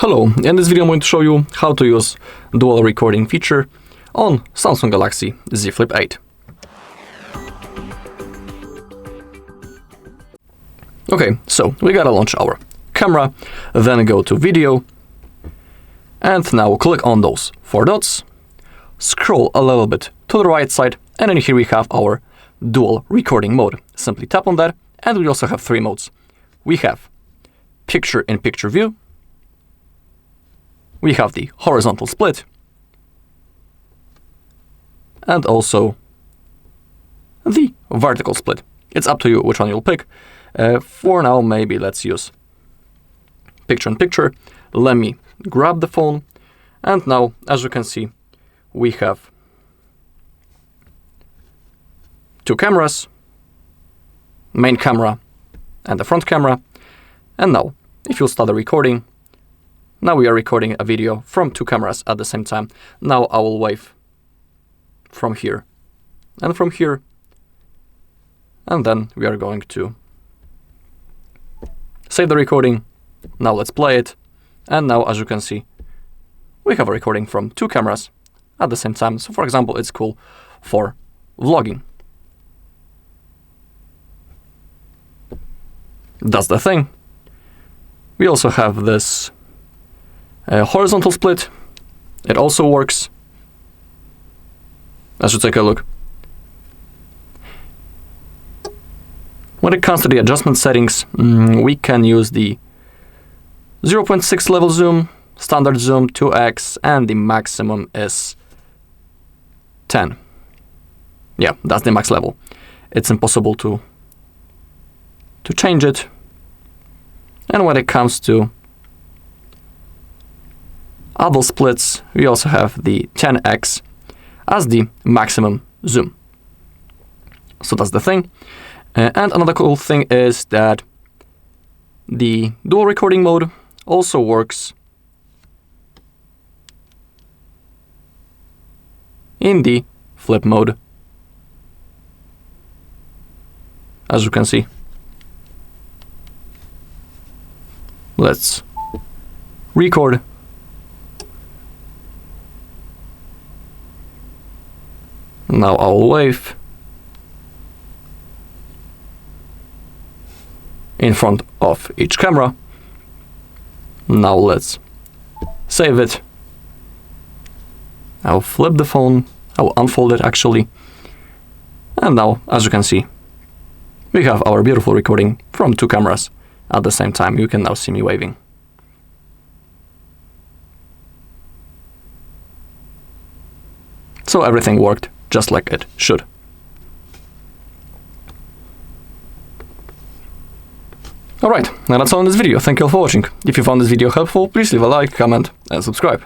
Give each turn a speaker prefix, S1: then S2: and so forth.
S1: Hello, in this video I'm going to show you how to use dual recording feature on Samsung Galaxy Z Flip 8. Okay, so we gotta launch our camera, then go to video, and now click on those 4 dots, scroll a little bit to the right side, and then here we have our dual recording mode. Simply tap on that, and we also have 3 modes. We have picture-in-picture view, we have the horizontal split, and also the vertical split. It's up to you which one you'll pick. For now, maybe let's use picture-in-picture. Let me grab the phone, and now, as you can see, we have 2 cameras, main camera and the front camera. And now, if you'll start the recording, now we are recording a video from 2 cameras at the same time. Now I will wave from here and from here, and then we are going to save the recording. Now let's play it, and now as you can see, we have a recording from 2 cameras at the same time. So for example, it's cool for vlogging. That's the thing. We also have this horizontal split. It also works. Let's just take a look. When it comes to the adjustment settings, we can use the 0.6 level zoom, standard zoom 2x, and the maximum is 10. Yeah, that's the max level. It's impossible to change it. And when it comes to other splits, we also have the 10x as the maximum zoom. So that's the thing. And another cool thing is that the dual recording mode also works in the flip mode, as you can see. Let's record. Now I'll wave in front of each camera. Now let's save it. I'll flip the phone. I'll unfold it actually. And now, as you can see, we have our beautiful recording from 2 cameras at the same time. You can now see me waving. So everything worked just like it should. Alright, now that's all in this video. Thank you all for watching. If you found this video helpful, please leave a like, comment, and subscribe.